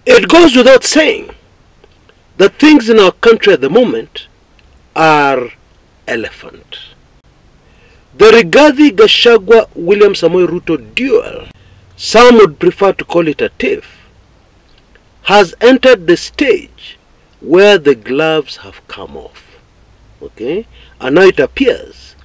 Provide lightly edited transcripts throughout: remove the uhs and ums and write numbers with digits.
It goes without saying that things in our country at the moment are elephant. The Rigathi Gachagua William Samoei Ruto duel, some would prefer to call it a tiff, has entered the stage where the gloves have come off. Okay? And now it appears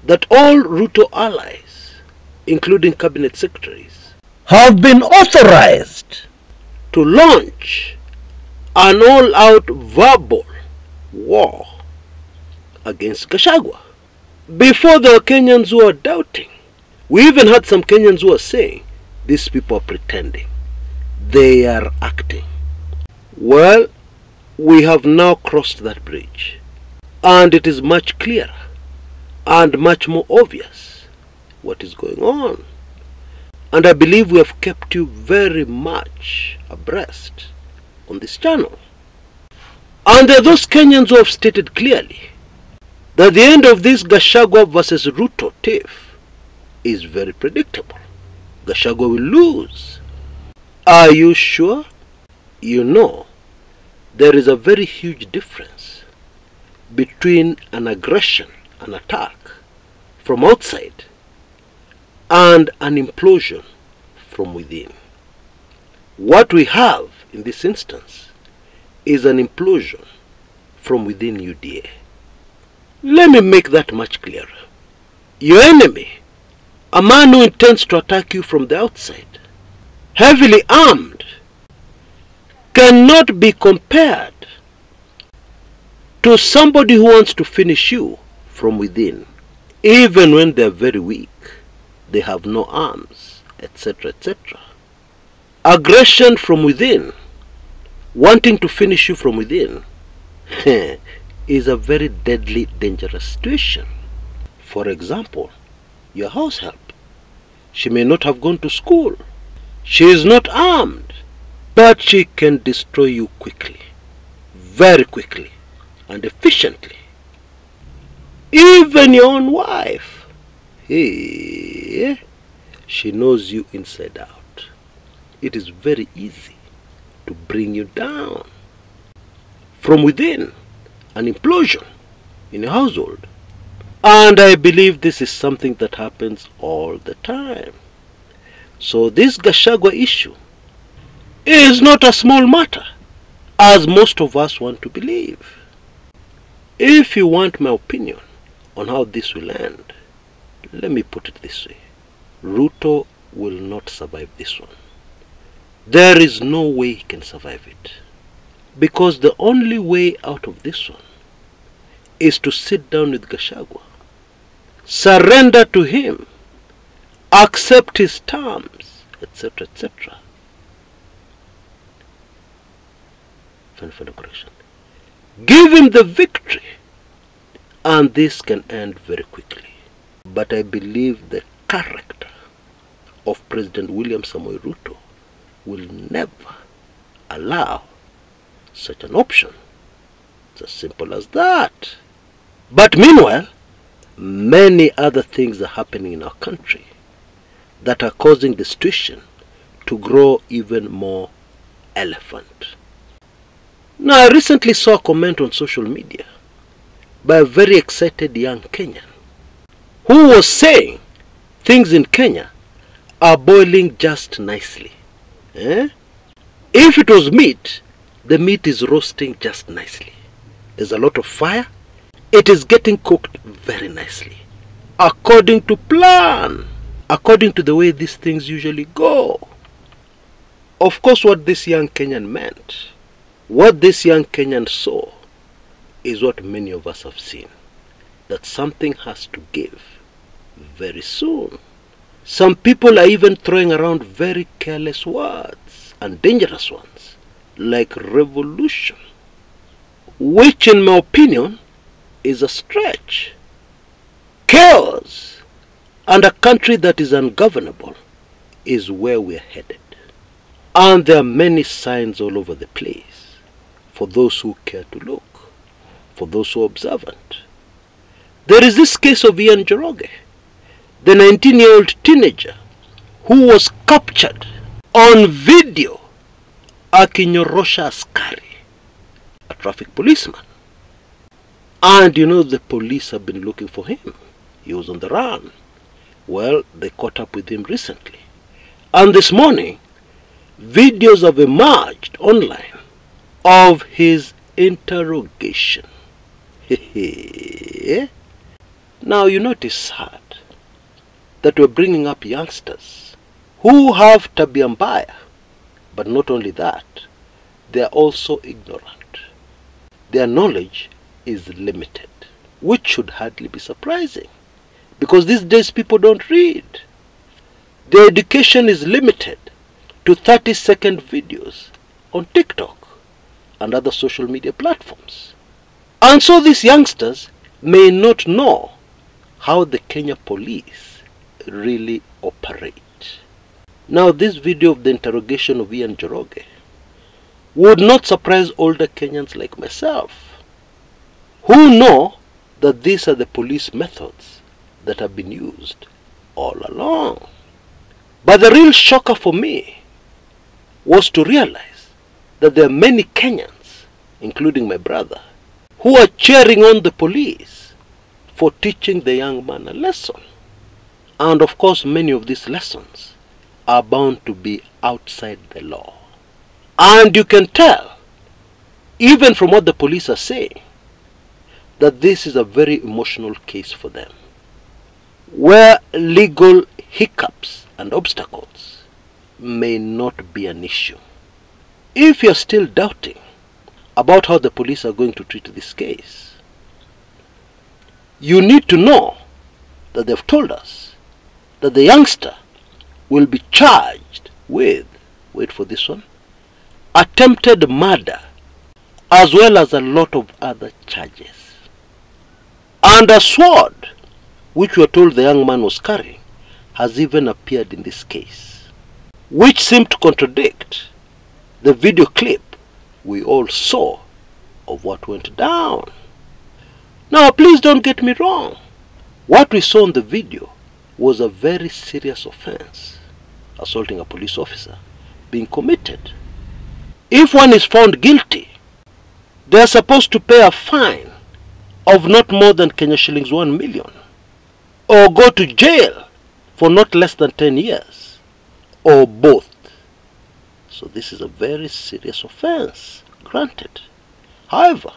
that all Ruto allies, including cabinet secretaries, have been authorized to launch an all-out verbal war against Gachagua. Before, there were Kenyans who were doubting. We even had some Kenyans who were saying, these people are pretending. They are acting. Well, we have now crossed that bridge. And it is much clearer and much more obvious what is going on. And I believe we have kept you very much abreast on this channel. And there are those Kenyans who have stated clearly that the end of this Gachagua versus Ruto tiff is very predictable. Gachagua will lose. Are you sure? You know, there is a very huge difference between an aggression, an attack from outside, and an implosion from within. What we have in this instance is an implosion from within UDA. Let me make that much clearer. Your enemy, a man who intends to attack you from the outside, heavily armed, cannot be compared to somebody who wants to finish you from within. Even when they are very weak, they have no arms, etc., etc. Aggression from within, wanting to finish you from within, is a very deadly, dangerous situation. For example, your house help. She may not have gone to school. She is not armed, but she can destroy you quickly, very quickly, and efficiently. Even your own wife, she knows you inside out. It is very easy to bring you down from within, an implosion in a household. And I believe this is something that happens all the time. So this Gachagua issue is not a small matter, as most of us want to believe. If you want my opinion on how this will end, let me put it this way. Ruto will not survive this one. There is no way he can survive it. Because the only way out of this one is to sit down with Gachagua, surrender to him, accept his terms, etc., etc. Final correction. Give him the victory, and this can end very quickly. But I believe the character of President William Samoei Ruto will never allow such an option. It's as simple as that. But meanwhile, many other things are happening in our country that are causing the situation to grow even more elephant. Now, I recently saw a comment on social media by a very excited young Kenyan who was saying things in Kenya are boiling just nicely. If it was meat, the meat is roasting just nicely. There's a lot of fire. It is getting cooked very nicely, according to plan, according to the way these things usually go. Of course, what this young Kenyan meant, what this young Kenyan saw, is what many of us have seen, that something has to give very soon. Some people are even throwing around very careless words and dangerous ones, like revolution, which in my opinion is a stretch. Chaos and a country that is ungovernable is where we're headed. And there are many signs all over the place for those who care to look, for those who are observant. There is this case of Ian Njoroge, the 19-year-old teenager who was captured on video akinyorosha askari, a traffic policeman. And you know, the police have been looking for him. He was on the run. Well, they caught up with him recently. And this morning, videos have emerged online of his interrogation. Now, you know, it is sad that we're bringing up youngsters who have tabia mbaya, but not only that, they are also ignorant. Their knowledge is limited, which should hardly be surprising, because these days people don't read. Their education is limited to 30-second videos on TikTok and other social media platforms. And so these youngsters may not know how the Kenya police really operate. Now, this video of the interrogation of Ian Njoroge would not surprise older Kenyans like myself, who know that these are the police methods that have been used all along. But the real shocker for me was to realize that there are many Kenyans, including my brother, who are cheering on the police for teaching the young man a lesson. And of course, many of these lessons are bound to be outside the law. And you can tell, even from what the police are saying, that this is a very emotional case for them, where legal hiccups and obstacles may not be an issue. If you're still doubting about how the police are going to treat this case, you need to know that they've told us that the youngster will be charged with, wait for this one, attempted murder, as well as a lot of other charges. And a sword, which we are told the young man was carrying, has even appeared in this case, which seemed to contradict the video clip we all saw of what went down. Now, please don't get me wrong. What we saw in the video was a very serious offense, assaulting a police officer, being committed. If one is found guilty, they are supposed to pay a fine of not more than Kenya shillings 1 million, or go to jail for not less than 10 years, or both. So this is a very serious offense, granted. However,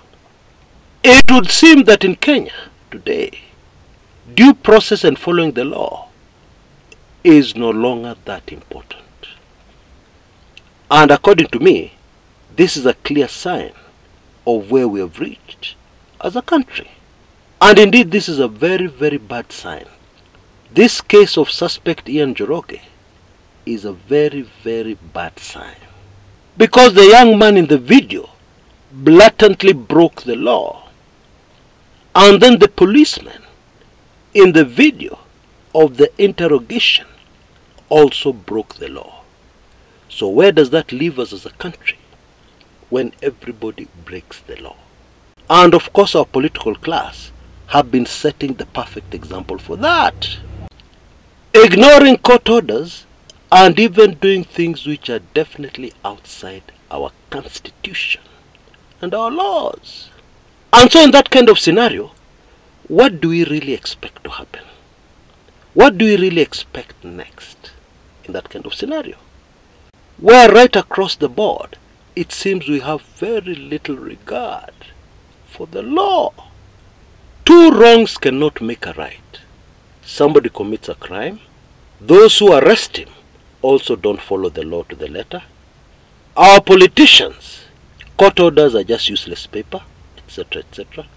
it would seem that in Kenya today, due process and following the law is no longer that important. And according to me, this is a clear sign of where we have reached as a country. And indeed, this is a very, very bad sign. This case of suspect Ian Njoroge is a very, very bad sign, because the young man in the video blatantly broke the law, and then the policeman in the video of the interrogation also broke the law. So where does that leave us as a country when everybody breaks the law? And of course, our political class have been setting the perfect example for that, ignoring court orders and even doing things which are definitely outside our constitution and our laws. And so in that kind of scenario, what do we really expect to happen? What do we really expect next in that kind of scenario, where right across the board it seems we have very little regard for the law? Two wrongs cannot make a right. Somebody commits a crime, those who arrest him also don't follow the law to the letter. Our politicians, court orders are just useless paper, etc., etc.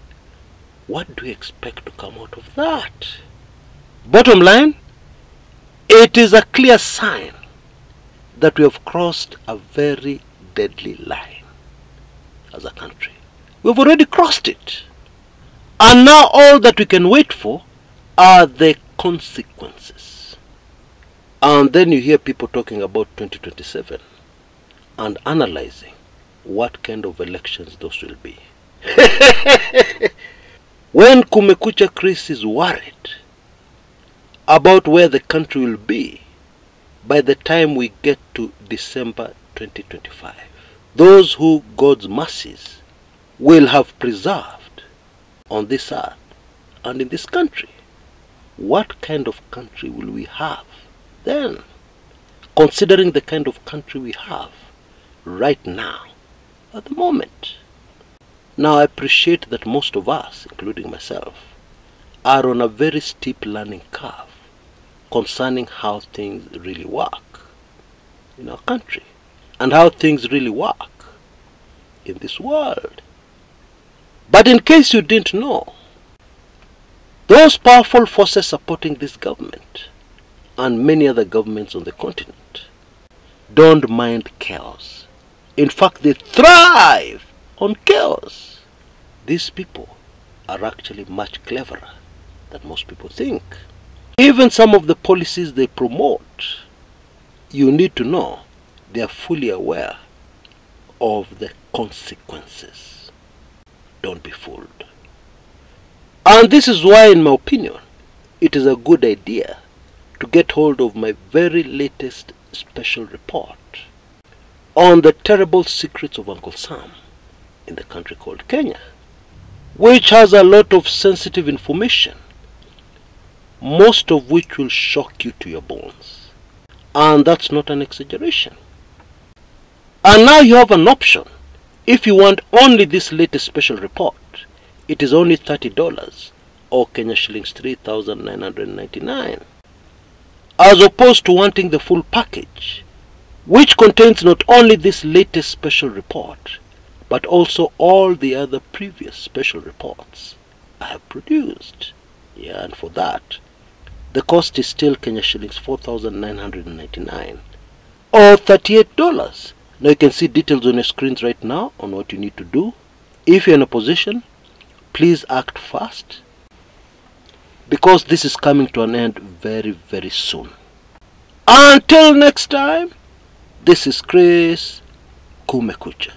What do we expect to come out of that? Bottom line, it is a clear sign that we have crossed a very deadly line as a country. We've already crossed it. And now all that we can wait for are the consequences. And then you hear people talking about 2027 and analyzing what kind of elections those will be. When Kumekucha Chris is worried about where the country will be by the time we get to December 2025, those who God's mercies will have preserved on this earth and in this country. What kind of country will we have then, considering the kind of country we have right now, at the moment? Now, I appreciate that most of us, including myself, are on a very steep learning curve concerning how things really work in our country and how things really work in this world. But in case you didn't know, those powerful forces supporting this government and many other governments on the continent don't mind chaos. In fact, they thrive on chaos. These people are actually much cleverer than most people think. Even some of the policies they promote, you need to know they are fully aware of the consequences. Don't be fooled. And this is why, in my opinion, it is a good idea to get hold of my very latest special report on the terrible secrets of Uncle Sam in the country called Kenya, which has a lot of sensitive information, most of which will shock you to your bones. And that's not an exaggeration. And now you have an option. If you want only this latest special report, it is only $30 or Kenya shillings 3,999, as opposed to wanting the full package, which contains not only this latest special report, but also all the other previous special reports I have produced. Yeah, and for that, the cost is still Kenya shillings 4,999 or $38. Now you can see details on your screens right now on what you need to do. If you're in a position, please act fast, because this is coming to an end very, very soon. Until next time, this is Chris Kumekucha.